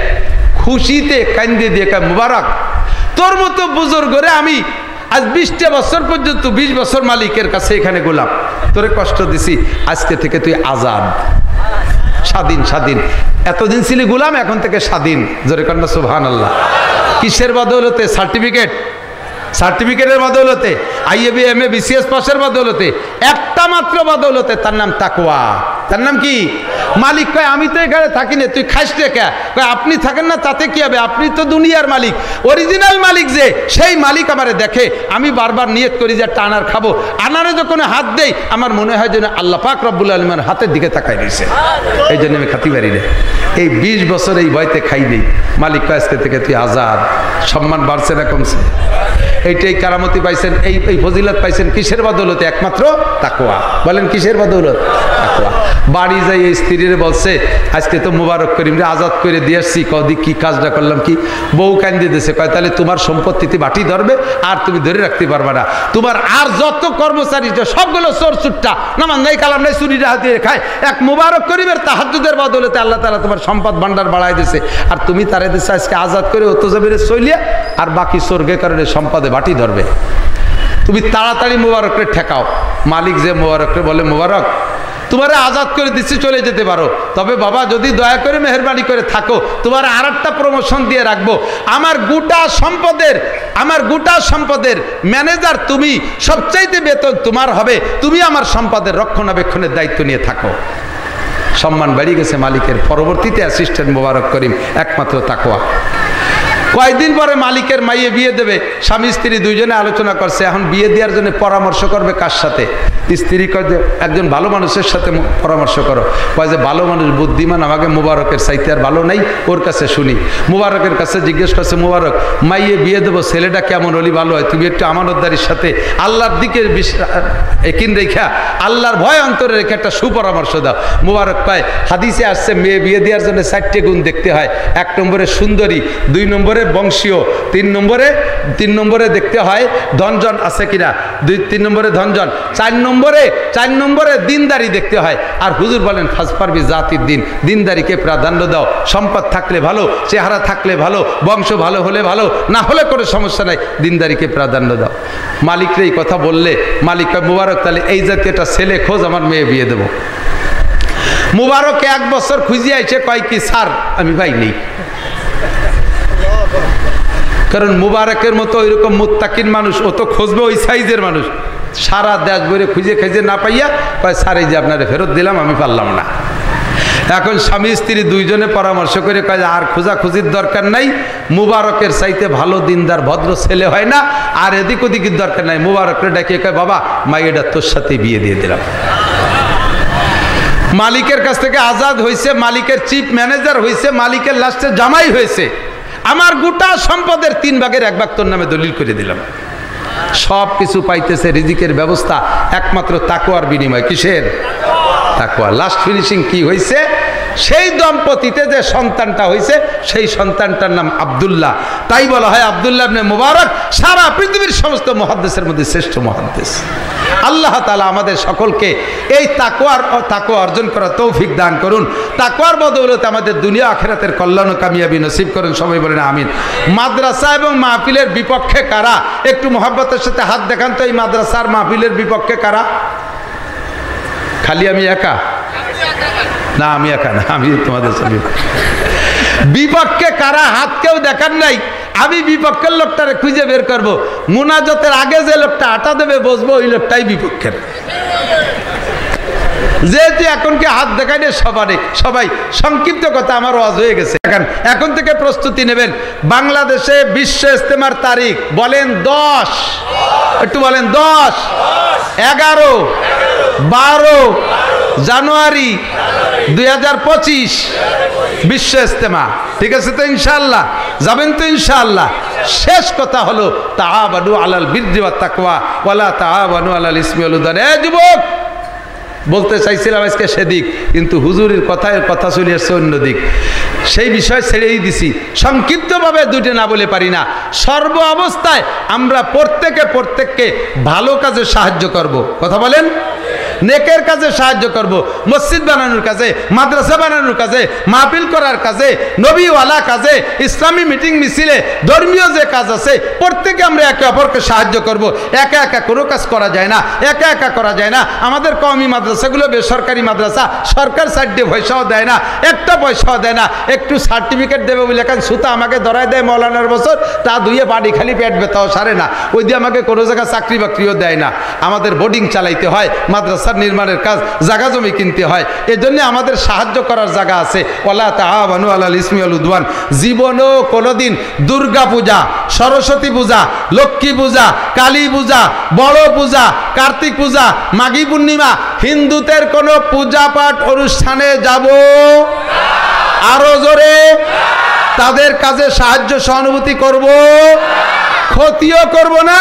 খুশিতে কান্দে দিয়ে কয়, মুবারক তোর মতো বুজুর্গরে আমি আজ 20টা বছর পর্যন্ত 20 বছর মালিকের কাছে এখানে গোলাম, তোরে কষ্ট দিছি, আজকে থেকে তুই আজাদ, স্বাধীন। স্বাধীন এতদিন ছিলি গোলাম, এখন থেকে স্বাধীন। জোরে কন্যা সুবহানাল্লাহ। কিসের বদৌলতে? সার্টিফিকেটের বদৌলতে, আইএবি এমএ বিসিএস পাসের বদৌলতে, একটা মাত্র বদৌলতে, তার নাম তাকওয়া। তার নাম কি? মালিক কয়, আমি তো এখানে থাকি না, তুই খাইস রে কে? কয়, আপনি থাকেন না তাতে কি হবে, আপনি তো দুনিয়ার মালিক। অরিজিনাল মালিক যে, সেই মালিক আমারে দেখে। আমি বারবার নিয়ত করি যে একটা আনার খাবো, আনারে যখন হাত দেই আমার মনে হয় যেন আল্লাহ পাক রব্বুল আলামিনের হাতের দিকে তাকাই রয়েছে, এই জন্য আমি খাতি পারি না। এই 20 বছর এই ভয়তে খাই নেই। মালিক কয়, আজকে থেকে তুই আজাদ। সম্মান বাড়ছে না কমছে? এইটাই কারামতি পাইছেন, এই ফজিলত পাইছেন কিসের বদৌলতে? একমাত্র তাকওয়া। বলেন কিসের বদৌলত? তাকওয়া। বাড়ি যাই এই স্ত্রীরে বলছে, আজকে তো মুবারক করিমরে আজাদ করে দিয়ে আসছি। কদি কি কাজটা করলাম কি? বউ কান্দি দিয়েছে, কয় তাহলে তোমার সম্পত্তিতে বাটি ধরবে আর তুমি ধরে রাখতে পারবে না। তোমার আর যত কর্মচারী সবগুলো চোর চুট্টা, নামাজ নাই কালাম নাই, চুরিটা হাতিয়ে খায়। এক মুবারক করিমের তাহাজ্জুদের বদৌলতে আল্লাহ তাআলা তোমার সম্পদ ভান্ডার বাড়াই দিয়েছে, আর তুমি তারে দিচ্ছে আজকে আজাদ করে অত জমিরে চলিয়ে, আর বাকি স্বর্গের কারণে সম্পদে বাটি ধরবে। তুমি তাড়াতাড়ি মুবারকরে ঠেকাও। মালিক যে মুবারকরে বলে, মুবারক তোমারে আজাদ করে দিচ্ছি, চলে যেতে পারো, তবে বাবা যদি দয়া করে মেহরবানি করে থাকো, তোমার আর একটা প্রমোশন দিয়ে রাখবো। আমার গোটা সম্পদের ম্যানেজার তুমি, সবচাইতে বেতন তোমার হবে, তুমি আমার সম্পদের রক্ষণাবেক্ষণের দায়িত্ব নিয়ে থাকো। সম্মান বেড়ে গেছে মালিকের। পরবর্তীতে অ্যাসিস্ট্যান্ট মুবারক করিম, একমাত্র তাকওয়া। কয়েকদিন পরে মালিকের মাইয়ে বিয়ে দেবে, স্বামী স্ত্রী দুইজনে আলোচনা করছে, এখন বিয়ে দেওয়ার জন্য পরামর্শ করবে কার সাথে? স্ত্রী কয় যে একজন ভালো মানুষের সাথে পরামর্শ করো। কয় যে ভালো মানুষ বুদ্ধিমান আমাকে মুবারকের চাইতে আর ভালো নাই, ওর কাছে শুনি। মুবারকের কাছে জিজ্ঞেস করছে, মুবারক মাইয়ে বিয়ে দেবো, ছেলেটা কেমন হলে ভালো হয়? তুমি একটু আমানতদারির সাথে আল্লাহর দিকে একিন রেখা, আল্লাহর ভয় অন্তরে রেখে একটা সুপরামর্শ দাও। মুবারক কয়, হাদিসে আসছে মেয়ে বিয়ে দেওয়ার জন্য 4টে গুণ দেখতে হয়। 1 নম্বরে সুন্দরী, 2 নম্বরে বংশীয়, 3 নম্বরে দেখতে হয় ধনজন আছে কিনা, 3 নম্বরে ধনজন, 4 নম্বরে দিনদারি দেখতে হয়। আর হুজুর বলেন, ফাজপারবি জাতির দিন, দিনদারিকে প্রাধান্য দাও। সম্পদ থাকলে ভালো, চেহারা থাকলে ভালো, বংশ ভালো হলে ভালো, না হলে কোনো সমস্যা নাই, দিনদারিকে প্রাধান্য দাও। মালিকরে এই কথা বললে মালিক কয়, মুবারক তাহলে এই জাতীয় একটা ছেলে খোঁজ, আমার মেয়ে বিয়ে দেবো। মুবারক 1 বছর খুঁজিয়ে আইছে, কয় কি স্যার আমি ভাই নেই। কারণ মুবারকের মতো ওইরকম মুত্তাকিন মানুষ ও তো খুঁজবে ওই সাইজের মানুষ। সারা দেশ ভরে খুঁজে না পাইয়া কয়, স্যার এই যে আপনারে ফেরত দিলাম, আমি পারলাম না। এখন স্বামী স্ত্রী দুইজনে পরামর্শ করে কয়, আর খোঁজাখুঁজির দরকার নাই, মুবারকের চাইতে ভালো দিনদার ভদ্র ছেলে হয় না, আর এদিক ওদিকের দরকার নাই। মুবারকরে ডাকিয়ে কয়, বাবা মাইয়েটা তোর সাথে বিয়ে দিয়ে দিলাম। মালিকের কাছ থেকে আজাদ হয়েছে, মালিকের চিফ ম্যানেজার হয়েছে, মালিকের লাস্টে জামাই হয়েছে। আমার গোটা সম্পদের 3 ভাগের 1 ভাগ তোর নামে দলিল করে দিলাম। সব কিছু পাইতেছে, রিজিকের ব্যবস্থা একমাত্র তাকওয়ার বিনিময়। কিসের? তাকওয়া। লাস্ট ফিনিশিং কি হয়েছে? সেই দম্পতিতে যে সন্তানটা হয়েছে সেই সন্তানটার নাম আব্দুল্লাহ। তাই বলা হয় আব্দুল্লাহ ইবনে মুবারক সারা পৃথিবীর সমস্ত মুহাদ্দিসের মধ্যে শ্রেষ্ঠ মুহাদ্দিস। আল্লাহ তাআলা আমাদের সকলকে এই তাকওয়া অর্জন করার তৌফিক দান করুন। তাকওয়ার বদৌলতে আমাদের দুনিয়া আখিরাতের কল্যাণ ও কামিয়াবি নসিব করুন। সবাই বলেন আমিন। মাদ্রাসা এবং মাহফিলের বিপক্ষে কারা? একটু মহব্বতের সাথে হাত দেখান তো। এই মাদ্রাসার মাহফিলের বিপক্ষে কারা? খালি আমি একা? না, আমি একা না, আমি তোমাদের সঙ্গে। বিপক্ষে কারা? হাত কেউ দেখান নাই। আমি বিপক্ষের লোকটারে খুঁজে বের করব। মুনাজাতের আগে যে লোকটা আটা দেবে বসবো ওই লোকটাই বিপক্ষের। যেহেতু এখন কি হাত দেখাইলে সবাই সংক্ষিপ্ত কথা, আমার ওয়াজ হয়ে গেছে। এখন থেকে প্রস্তুতি নেবেন। বাংলাদেশে বিশ্ব ইজতেমার তারিখ বলেন 10, একটু বলেন 10, 11, 12 জানুয়ারি 2025 বিশ্ব ইজতেমা। ঠিক আছে তো? ইনশাআল্লাহ যাবেন তো? ইনশাআল্লাহ। শেষ কথা হলো তাআবানু আলাল বিররি ওয়াত তাকওয়া ওয়ালা তাআবানু আলাল ইসমি ওয়াল উদওয়ান। যুবক, বলতে চাইছিলাম আজকে সেদিক, কিন্তু হুজুরের কথা চলে আসছে অন্যদিক। সেই বিষয় ছেড়েই দিছি। সংক্ষিপ্তভাবে দুটো না বলে পারি না। সর্ব অবস্থায় আমরা প্রত্যেককে ভালো কাজে সাহায্য করব। কথা বলেন? নেকের কাজে সাহায্য করব। মসজিদ বানানোর কাজে, মাদ্রাসা বানানোর কাজে, মাহফিল করার কাজে, নবীওয়ালা কাজে, ইসলামী মিটিং মিছিলে, ধর্মীয় যে কাজ আছে প্রত্যেকে আমরা একে অপরকে সাহায্য করব। একা একা কোনো কাজ করা যায় না, একা একা করা যায় না। আমাদের কওমি মাদ্রাসাগুলো বেসরকারি মাদ্রাসা, সরকার সাইডে পয়সাও দেয় না, একটা পয়সাও দেয় না। একটু সার্টিফিকেট দেবে বলে এখন সুতা আমাকে ধরায় দেয় মৌলানার বছর, তা ধুয়ে বাড়ি খালি পেট ব্যথাও সারে না। ওই দিয়ে আমাকে কোনো জায়গায় চাকরি বাকরিও দেয় না। আমাদের বোর্ডিং চালাইতে হয়, মাদ্রাসা নির্মাণের কাজ, জায়গা জমি কিনতে হয়। এজন্য আমাদের সাহায্য করার জায়গা আছে। ওয়ালা তাআবানু আলাল ইসমি ওয়াল উদওয়ান। জীবনেও কোনোদিন দুর্গা পূজা, সরস্বতী পূজা, লক্ষ্মী পূজা, কালী পূজা, বড় পূজা, কার্তিক পূজা, মাঘী পূর্ণিমা, হিন্দুদের কোনো পূজা পাঠ অনুষ্ঠানে যাব আরো জোরে? তাদের কাজে সাহায্য সহানুভূতি করব, ক্ষতিও করব না,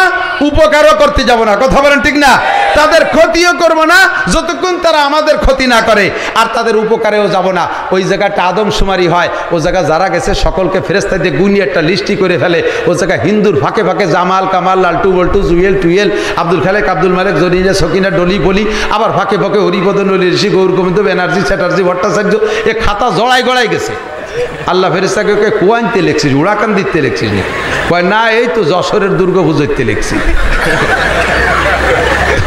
উপকারও করতে যাব না। কথা বলেন ঠিক না? তাদের ক্ষতিও করব না যতক্ষণ তারা আমাদের ক্ষতি না করে, আর তাদের উপকারেও যাব না। ওই জায়গাটা আদমশুমারি হয়, ও জায়গা যারা গেছে সকলকে ফেরেশতা দিয়ে গুনিয়ে একটা লিস্টি করে ফেলে। ও জায়গা হিন্দুর ফাঁকে ফাঁকে জামাল, কামাল, লালটু, বল্টু, জুয়েল, টুয়েল, আব্দুল খালেক, আব্দুল মালেক, জরিনা, সকিনা, ডলি, বলি, আবার ফাঁকে ফাঁকে হরিপদ, নলি, ঋষি, গৌর গোবিন্দ, ব্যানার্জি, চ্যাটার্জি, ভট্টাচার্য, এ খাতা জড়াই গেছে। আল্লাহ ফেরেশতাকে কুয়াইনতে লেখছিস, উড়াকান দিতে লেখছিস? কয় না, এই তো যশোরের দুর্গা পুজোতে লেখছি।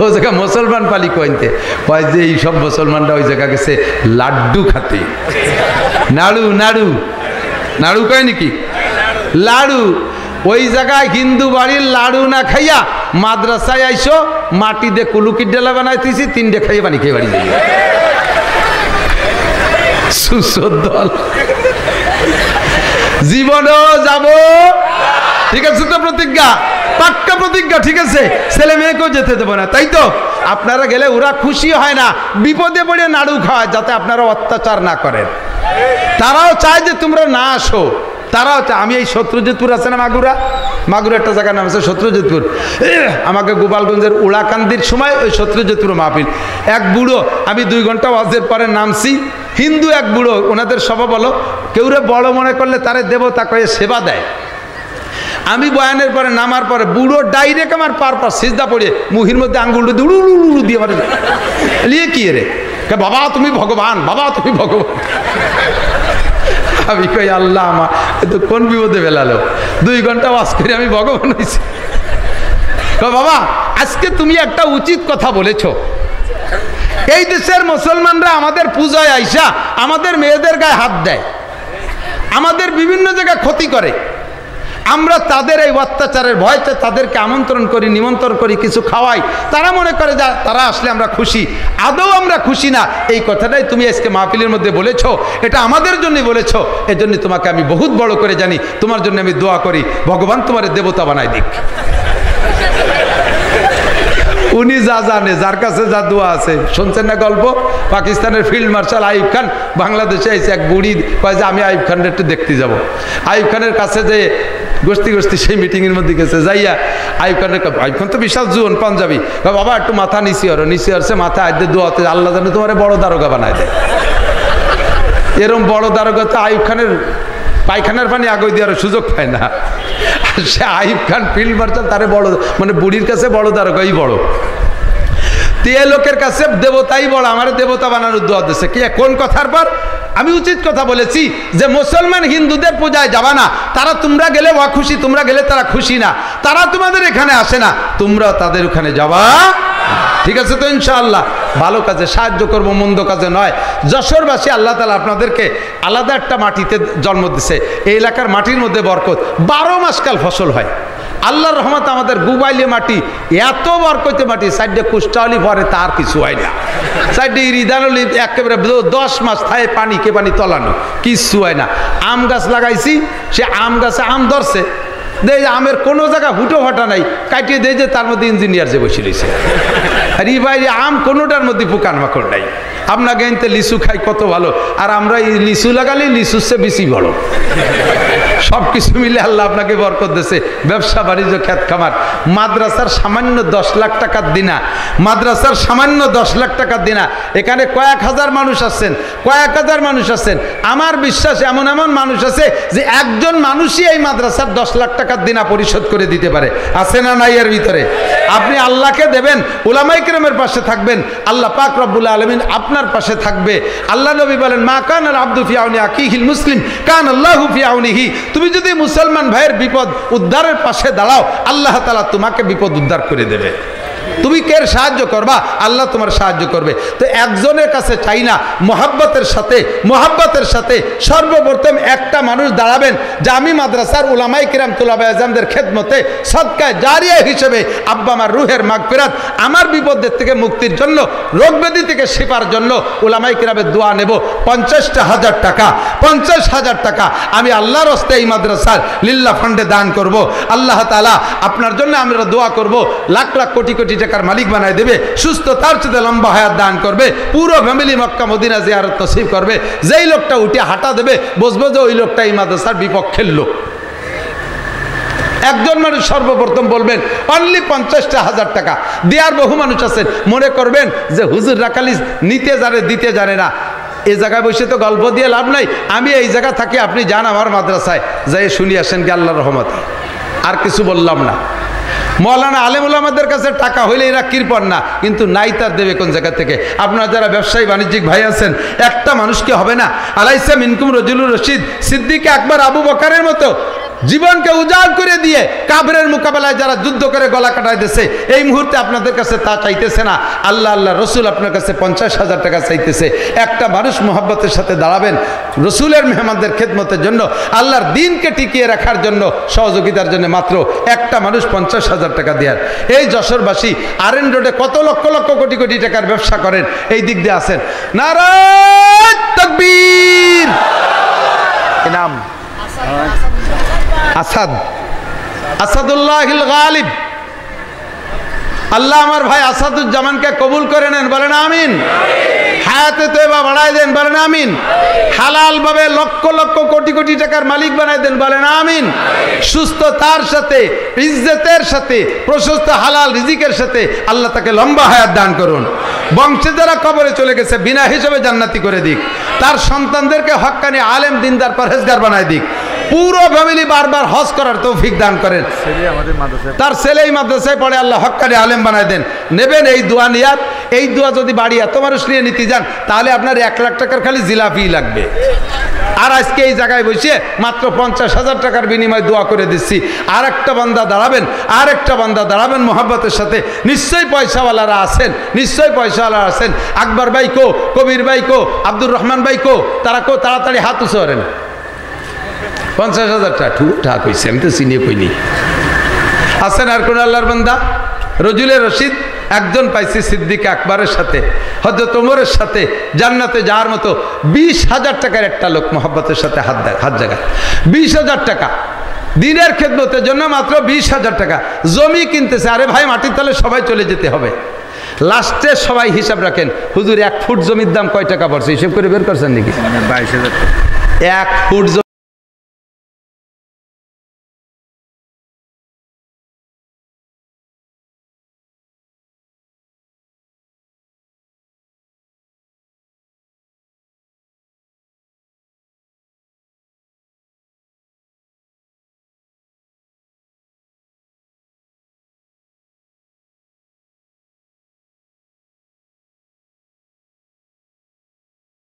ও জায়গা মুসলমান পালি কইতে কয় যে এই সব মুসলমানরা ওই জায়গা গেছে লাড্ডু খাতে। নাড়ু নাড়ু নাড়ু কয় নাকি? লাড়ু। ওই জায়গায় হিন্দু বাড়ির লাড়ু না খাইয়া মাদ্রাসায় আইসো, মাটি দিয়ে কুলুকির ডেলা বানাইতেছি, 3টে খাইয়ে বাড়ি খেয়ে বাড়ি যাই। সুসদল জীবনেও যাব। ঠিক আছে তো? প্রতিজ্ঞা, পাক্কা প্রতিজ্ঞা। ঠিক আছে? ছেলে মেয়েকেও যেতে দেবো না। তাই তো? আপনারা গেলে ওরা খুশি হয় না, বিপদে পড়ে নাড়ু খাওয়ায়, যাতে আপনারা অত্যাচার না করেন। তারাও চায় যে তোমরা না আসো। তারাও চায়। আমি এই শত্রুজিৎপুর আছে না, মাগুরা একটা জায়গার নাম আছে শত্রুজিৎপুর। আমাকে গোপালগঞ্জের উড়াকান্দির সময় ওই শত্রুজিৎপুর মাহফিল, এক বুড়ো, আমি 2 ঘন্টা ওয়াজের পরে নামছি, হিন্দু এক বুড়ো, ওনাদের স্বভাব বলো কেউরে বড় মনে করলে তারে দেবতা কয়ে সেবা দেয়। আমি বয়ানের পরে নামার পরে বুড়ো ডাইরেক্ট আমার পার সিজদা পড়ে মুহির মধ্যে আঙ্গুল উড়ু দিয়ে মারে। লিয়ে কি রে? বাবা তুমি ভগবান, বাবা তুমি ভগবান। আমি কই আল্লাহ, আমার তো কোন বিপদে ফেলালো। 2 ঘন্টা ওয়াজ করে আমি ভগবান হয়েছি। বাবা আজকে তুমি একটা উচিত কথা বলেছো। এই দেশের মুসলমানরা আমাদের পূজায় আইসা আমাদের মেয়েদের গায়ে হাত দেয়, আমাদের বিভিন্ন জায়গায় ক্ষতি করে। আমরা তাদের এই অত্যাচারের ভয়তে তাদেরকে আমন্ত্রণ করি, নিমন্ত্রণ করি, কিছু খাওয়াই। তারা মনে করে যা তারা আসলে আমরা খুশি। আদৌ আমরা খুশি না। এই কথাটাই তুমি আজকে মাহফিলের মধ্যে বলেছো, এটা আমাদের জন্যই বলেছো। এজন্য তোমাকে আমি বহুত বড় করে জানি, তোমার জন্য আমি দোয়া করি, ভগবান তোমার দেবতা বানাই দিক। উনি যা জানে, যার কাছে যা দোয়া আছে। শুনছেন না গল্প? পাকিস্তানের ফিল্ড মার্শাল আইয়ুব খান বাংলাদেশে এসে এক বুড়ি কয় যে আমি আইয়ুব খানের একটু দেখতে যাব। আইয়ুব খানের কাছে যে গোষ্ঠী সেই মিটিংয়ের মধ্যে গেছে, যাইয়া আইয়ুব খান তো বিশাল জুয়ন পাঞ্জাবি, বাবা একটু মাথা নিচে হরছে, মাথা আজ দোয়াতে আল্লাহ জানে তোমার বড় দারোগা বানায় দেয়। এরম বড় দারোগা তো আইয়ুব খানের পায়খানার পানি আগে দেওয়ার সুযোগ পায় না। সে আইয়ুব খান ফিল্ড মার্শাল, তারে বড় মানে বুড়ির কাছে বড় দারোগাই বড়, তে লোকের কাছে দেবতাই বড়। আমার দেবতা বানানোর দোয়া দিচ্ছে কি কোন কথার পর? আমি উচিত কথা বলেছি যে মুসলমান হিন্দুদের পূজায় যাবা না, তারা তোমরা গেলে অখুশি, তোমরা গেলে তারা খুশি না, তারা তোমাদের এখানে আসে না, তোমরা তাদের ওখানে যাবা। ঠিক আছে তো? ইনশাআল্লাহ ভালো কাজে সাহায্য করব, মন্দ কাজে নয়। যশোরবাসী আল্লাহ তাআলা আপনাদেরকে আলাদা একটা মাটিতে জন্ম দিছে, এই এলাকার মাটির মধ্যে বরকত, 12 মাস কাল ফসল হয়। আল্লাহর রহমত, আমাদের গুবাইলে মাটি এত বরকতে মাটি, সাইডে কুষ্টালি পরে তার কিছু হয় না, সাইডে রিদানলি একেবারে 10 মাস থায় পানি কে পানি তলানো, কিছু হয় না। আম গাছ লাগাইছি, সে আম গাছে আম ধরছে, দেয় যে আমের কোনো জায়গা হুটো ফাটা নাই, কাটিয়ে দেয় যে তার মধ্যে ইঞ্জিনিয়ার যে বসে রয়েছে। আর এই বাইরে আম কোনোটার মধ্যে পোকান মাকড় নাই। আপনাকে এনতে লিচু খাই কত ভালো, আর আমরা এই লিচু লাগালে লিচুর চেয়ে বেশি বড়। সব কিছু মিলে আল্লাহ আপনাকে বরকত দিয়েছে, ব্যবসা বাণিজ্য খ্যাত খামার। মাদ্রাসার সামান্য 10 লাখ টাকার দিনা, মাদ্রাসার সামান্য 10 লাখ টাকার দিনা, এখানে কয়েক হাজার মানুষ আছেন, কয়েক হাজার মানুষ আছেন। আমার বিশ্বাস এমন এমন মানুষ আছে যে একজন মানুষই এই মাদ্রাসার 10 লাখ টাকার দিনা পরিশোধ করে দিতে পারে। আছে না নাই এর ভিতরে? আপনি আল্লাহকে দেবেন, উলামায়ে কেরামের পাশে থাকবেন, আল্লাহ পাক রব্বুল আলামিন আপনার পাশে থাকবে। আল্লাহ নবী বলেন, মা কানাল আব্দু ফি আউনি আখিহিল মুসলিম কান আল্লাহু ফি আউনিহি। তুমি যদি মুসলমান ভাইয়ের বিপদ উদ্ধারের পাশে দাঁড়াও, আল্লাহ তাআলা তোমাকে বিপদ উদ্ধার করে দেবে। তুমি কে সাহায্য করবা, আল্লাহ তোমার সাহায্য করবে। তো একজনের কাছে চাই না, মোহাব্বতের সাথে সর্বপ্রথম একটা মানুষ দাঁড়াবেন যে আমি মাদ্রাসার উলামায়ে কিরাম তুলাবায়ে আজমদের খেদমতে সদকায়ে জারিয়া হিসেবে আব্বা আমার রুহের মাগফিরাত, আমার বিপদের থেকে মুক্তির জন্য, রোগ ব্যাধি থেকে শিফার জন্য উলামায়ে কিরামের দোয়া নেব। 50,000 টাকা, 50,000 টাকা আমি আল্লাহর রাস্তে এই মাদ্রাসার লিল্লাহ ফান্ডে দান করব। আল্লাহ তাআলা আপনার জন্য আমরা দোয়া করব, লাখ লাখ কোটি কোটি টাকার মালিক বানায় দেবে, সুস্থ তার চেয়ে লম্বা হায়াত দান করবে, পুরো ফ্যামিলি মক্কা মদিনা জিয়ারত নসিব করবে। যেই লোকটা উঠে হাঁটা দেবে, বুঝবো যে ওই লোকটা এই মাদ্রাসার বিপক্ষের লোক। একজন মানুষ সর্বপ্রথম বলবেন অনলি 50,000 টাকা দেওয়ার বহু মানুষ আছেন, মনে করবেন যে হুজুর রাখালিস নিতে জানে দিতে জানে না। এই জায়গায় বসে তো গল্প দিয়ে লাভ নাই, আমি এই জায়গা থাকি, আপনি যান আমার মাদ্রাসায়, যাই শুনি আসেন কি আল্লাহর রহমতে। আর কিছু বললাম না। মৌলানা আলেম ওলামাদের কাছে টাকা হইলে এরা কৃপণ না, কিন্তু নাই তার দেবে কোন জায়গা থেকে? আপনারা যারা ব্যবসায়ী বাণিজ্যিক ভাই আছেন, একটা মানুষকে হবে না? আলাইসা মিনকুম রজুলুর রশিদ, সিদ্দিক আকবর আবু বকরের মতো জীবনকে উজাড় করে দিয়ে কাফেরের মোকাবেলায় যারা যুদ্ধ করে গলা কাটায় দিয়েছে, এই মুহূর্তে আপনাদের কাছে তা চাইতেছে না। আল্লাহ রসুল আপনার কাছে 50,000 টাকা চাইতেছে। একটা মানুষ মোহাব্বতের সাথে দাঁড়াবেন রসুলের মেহমানদের খেদমতের জন্য, আল্লাহর দিনকে টিকিয়ে রাখার জন্য, সহযোগিতার জন্য মাত্র একটা মানুষ 50,000 টাকা দেওয়ার। এই যশোরবাসী আরএন রোডে কত লক্ষ লক্ষ কোটি কোটি টাকার ব্যবসা করেন, এই দিক দিয়ে আছেন। নারায়ে তাকবীর। নাম আসাদ, আসাদুল্লাহিল গালিব। আল্লাহ আমার ভাই আসাদুজ্জামানকে কবুল করে নেন, বলেন আমিন। হায়াতে তয়বা বাড়ায় দেন, বলেন আমিন। হালাল ভাবে লক্ষ লক্ষ কোটি কোটি টাকার মালিক বানায় দেন, বলেন আমিন। সুস্থতার সাথে, ইজ্জতের সাথে, প্রশস্ত হালাল রিজিকের সাথে আল্লাহ তাকে লম্বা হায়াত দান করুন। বংশে যারা কবরে চলে গেছে বিনা হিসেবে জান্নাতি করে দিক। তার সন্তানদেরকে হক্কানি আলেম দিনদার পরহেজগার বানায় দিক। পুরো ফ্যামিলি বারবার হজ করার তৌফিক দান করেন। তার ছেলেই মাদ্রাসায় পড়ে, আল্লাহ হক্কানি আলেম বানায় দেন। নেবেন এই দোয়া নিয়াত। এই দোয়া যদি বাড়ি এত মানুষ নিয়ে নিতে যান, তাহলে আপনার 1 লাখ টাকার খালি জিলাপি লাগবে। আর আজকে এই জায়গায় বসে মাত্র 50,000 টাকার বিনিময়ে দোয়া করে দিচ্ছি। আর একটা বান্দা দাঁড়াবেন মোহাব্বতের সাথে। নিশ্চয়ই পয়সাওয়ালারা আছেন, নিশ্চয়ই পয়সাওয়ালারা আছেন। আকবর ভাই কো, কবির ভাই কো, আব্দুর রহমান ভাই কো, তারা কো, তাড়াতাড়ি হাত উঁচু করেন। 50,000 টাকা ঠুক হয়েছে, আমি তো চিনিয়ে কইনি। আছেন আর কোন আল্লাহর বান্দা? রজুলের রশিদ একজন পাইছি সিদ্দিক আকবরের সাথে, হযরত ওমরের সাথে জান্নাতে যাওয়ার মতো 20,000 টাকার একটা লোক মোহাব্বতের সাথে হাত জায়গা। 20,000 টাকা দিনের খেদমতের জন্য, মাত্র 20,000 টাকা জমি কিনতেছে। আরে ভাই, মাটির তলে সবাই চলে যেতে হবে। লাস্টে সবাই হিসাব রাখেন, হুজুর 1 ফুট জমির দাম কয় টাকা পড়ছে, হিসেব করে বের করছেন নাকি? 22,000 টাকা 1 ফুট।